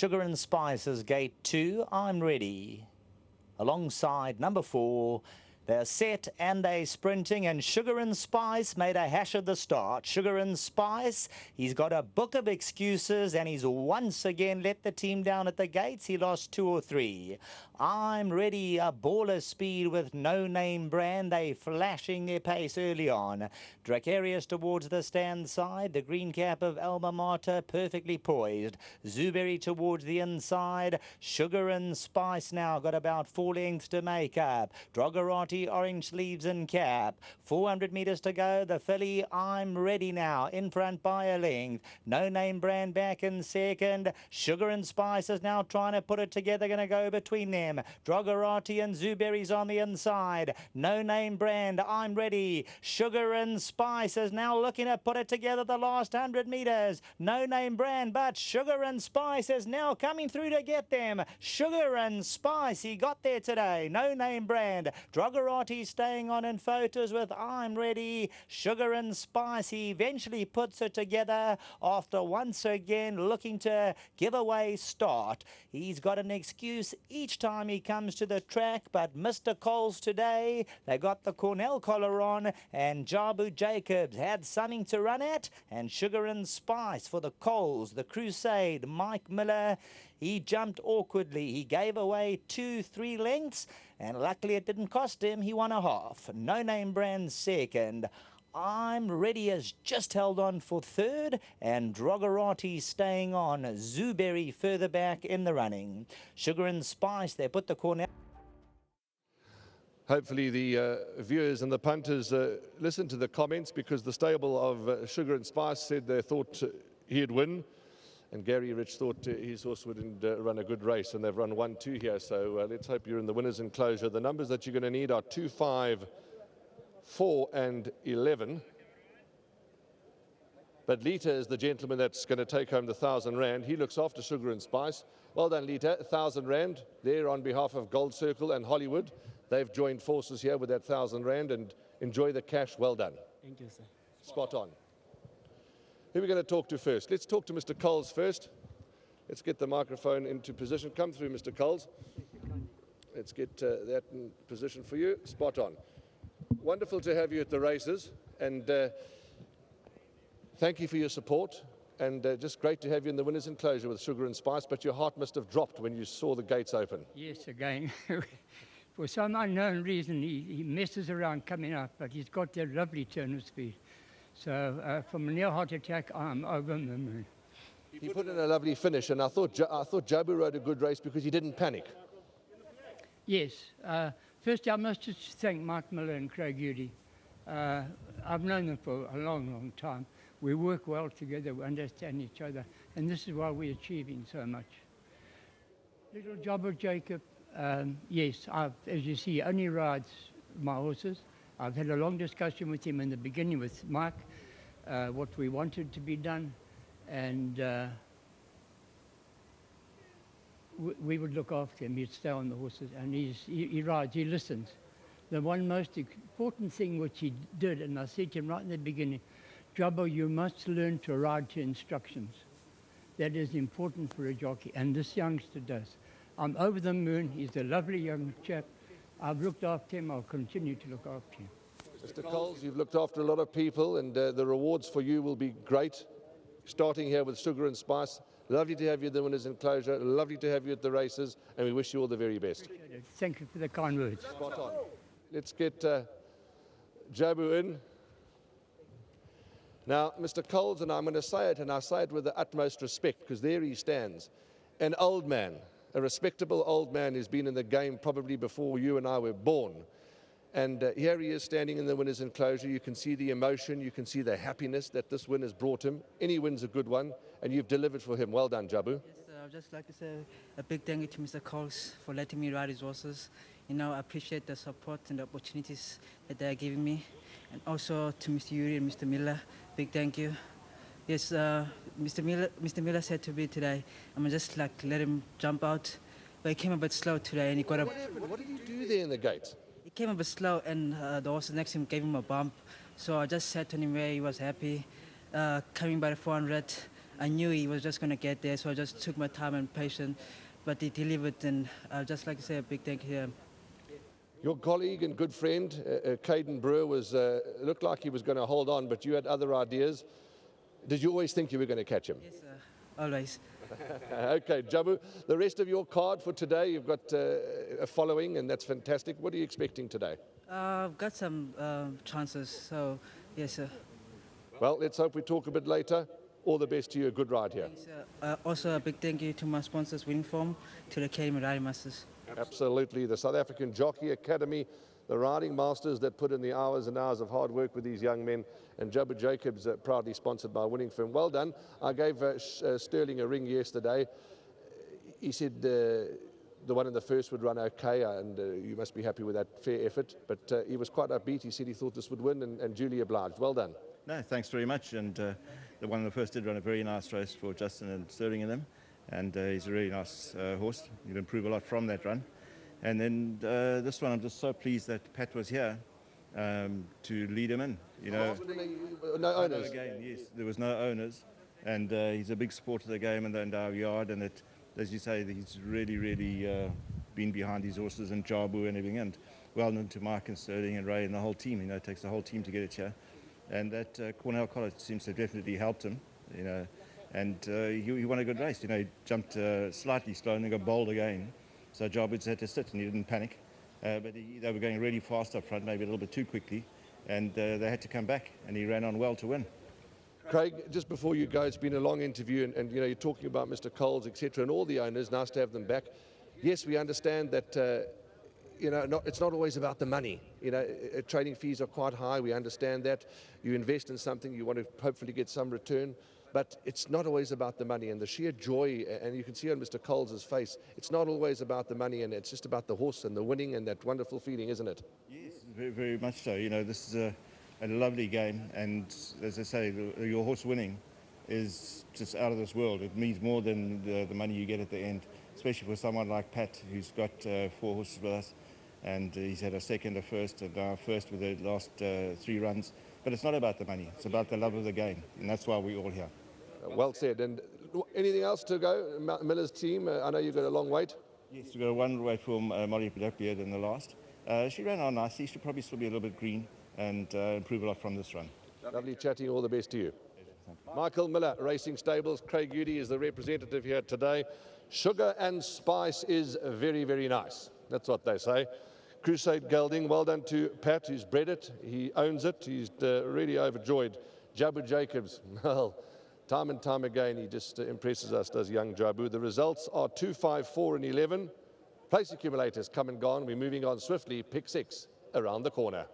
Sugar and Spices, gate 2, I'm ready. Alongside number 4, they're set and they're sprinting, and Sugar and Spice made a hash of the start. Sugar and Spice, he's got a book of excuses and he's once again let the team down at the gates. He lost 2 or 3. I'm ready, a baller speed with No Name Brand. They flashing their pace early on. Dracarius towards the stand side. The green cap of Alma Mater perfectly poised. Zooberry towards the inside. Sugar and Spice now got about 4 lengths to make up. Drogarati, orange sleeves and cap. 400 metres to go. The filly, I'm ready now, in front by a length. No Name Brand back in second. Sugar and Spice is now trying to put it together, going to go between them. Drogarati and Zooberry's on the inside. No Name Brand, I'm ready. Sugar and Spice is now looking to put it together the last 100 metres. No Name Brand, but Sugar and Spice is now coming through to get them. Sugar and Spice, he got there today. No Name Brand. Drogarati staying on in photos with I'm ready. Sugar and Spice, he eventually puts it together after once again looking to give away start. He's got an excuse each time he comes to the track, but Mr. Coles today, they got the Cornell collar on, and Jabu Jacobs had something to run at, and Sugar and Spice for the Coles, the Crusade, Mike Miller, he jumped awkwardly. He gave away 2-3 lengths, and luckily it didn't cost him. He won a half. No Name Brand second. I'm Ready has just held on for third, and Drogarati staying on. Zooberry further back in the running. Sugar and Spice, they put the Cornell. Hopefully the viewers and the punters listened to the comments, because the stable of Sugar and Spice said they thought he'd win, and Gary Rich thought his horse would run a good race, and they've run 1-2 here. So let's hope you're in the winner's enclosure. The numbers that you're going to need are 2, 5, 4 and 11. But Lita is the gentleman that's going to take home the 1,000 Rand. He looks after Sugar and Spice. Well done, Lita. 1,000 Rand there on behalf of Gold Circle and Hollywood. They've joined forces here with that 1,000 Rand, and enjoy the cash. Well done. Thank you, sir. Spot on. Who are we going to talk to first? Let's talk to Mr. Coles first. Let's get the microphone into position. Come through, Mr. Coles. Let's get that in position for you. Spot on. Wonderful to have you at the races, and thank you for your support, and just great to have you in the winner's enclosure with Sugar and Spice, but your heart must have dropped when you saw the gates open. Yes, again. For some unknown reason, he messes around coming up, but he's got that lovely turn of speed. So from a near heart attack, I'm over the moon. He put in a lovely finish, and I thought Jabu rode a good race because he didn't panic. Yes. First, I must just thank Mike Miller and Craig Udy. I've known them for a long, long time. We work well together, we understand each other, and this is why we're achieving so much. Little Jobber Jacob, yes, as you see, only rides my horses. I've had a long discussion with him in the beginning with Mike, what we wanted to be done, and we would look after him. He'd stay on the horses, and he rides, he listens. The one most important thing which he did, and I said to him right in the beginning, Jobbo, you must learn to ride to instructions. That is important for a jockey, and this youngster does. I'm over the moon. He's a lovely young chap. I've looked after him. I'll continue to look after him. Mr. Coles, you've looked after a lot of people, and the rewards for you will be great. Starting here with Sugar and Spice. Lovely to have you in the winner's enclosure. Lovely to have you at the races, and we wish you all the very best. Thank you for the kind words. Spot on. Let's get Jabu in. Now, Mr. Coles, and I'm going to say it, and I say it with the utmost respect, because there he stands. An old man, a respectable old man who's been in the game probably before you and I were born. And here he is standing in the winner's enclosure. You can see the emotion, you can see the happiness that this win has brought him. Any win's a good one, and you've delivered for him. Well done, Jabu. Yes, I'd just like to say a big thank you to Mr. Coles for letting me ride his horses. You know, I appreciate the support and the opportunities that they are giving me. And also to Mr. Yuri and Mr. Miller, big thank you. Yes, Mr. Miller said to me today, I'm just like let him jump out. But he came a bit slow today, and he got a... What did he do there in the gate? He came a bit slow, and the horse next to him gave him a bump. So I just sat on him where he was happy. Coming by the 400, I knew he was just going to get there, so I just took my time and patience. But he delivered, and I'd just like to say a big thank you to him. Your colleague and good friend, Caden Brewer, looked like he was going to hold on, but you had other ideas. Did you always think you were going to catch him? Yes, sir. Always. Okay, Jabu, the rest of your card for today, you've got a following, and that's fantastic. What are you expecting today? I've got some chances, so yes, sir. Well, let's hope we talk a bit later. All the best to you. A good ride here. Thanks, sir. Also, a big thank you to my sponsors, Winning Form, to the Academy Riding Masters. Absolutely. The South African Jockey Academy, the riding masters that put in the hours and hours of hard work with these young men, and Jabu Jacobs, proudly sponsored by Winning Firm. Well done. I gave Sterling a ring yesterday. He said the one in the first would run okay, and you must be happy with that fair effort. But he was quite upbeat. He said he thought this would win, and duly obliged. Well done. No, thanks very much. And the one in the first did run a very nice race for Justin and Sterling in them. And he's a really nice horse. He'll improve a lot from that run. And then this one, I'm just so pleased that Pat was here to lead him in. You know, no owners. Again, yes, there was no owners, and he's a big supporter of the game and our yard. And it, as you say, he's really been behind these horses and Jabu and everything. And well known to Mike and Sterling and Ray and the whole team. You know, it takes the whole team to get it here. And that Cornell College seems to have definitely helped him. You know. And he won a good race. You know, he jumped slightly slow and then got bowled again. So Jarbid's had to sit and he didn't panic. But they were going really fast up front, maybe a little bit too quickly. And they had to come back, and he ran on well to win. Craig, just before you go, it's been a long interview, and you know, you're talking about Mr. Coles, etc., and all the owners. Nice to have them back. Yes, we understand that. You know, it's not always about the money. You know, training fees are quite high. We understand that. You invest in something, you want to hopefully get some return. But it's not always about the money, and the sheer joy, and you can see on Mr. Coles' face, it's not always about the money, and it's just about the horse and the winning and that wonderful feeling, isn't it? Yes, very much so. You know, this is a lovely game, and as I say, your horse winning is just out of this world. It means more than the money you get at the end, especially for someone like Pat, who's got 4 horses with us, and he's had a second, a first, and now first with the last 3 runs. But it's not about the money, it's about the love of the game, and that's why we're all here. Well said. And anything else to go? Miller's team, I know you've got a long wait. Yes, we've got a one wait for Molly Blackbeard in the last. She ran on nicely. She'll probably still be a little bit green and improve a lot from this run. Lovely chatting. All the best to you. Michael Miller, Racing Stables. Craig Udy is the representative here today. Sugar and spice is very nice. That's what they say. Crusade Gelding, well done to Pat, who's bred it. He owns it. He's really overjoyed. Jabu Jacobs, well, time and time again, he just impresses us, does young Jabu. The results are 2, 5, 4, and 11. Place accumulators come and gone. We're moving on swiftly. Pick 6 around the corner.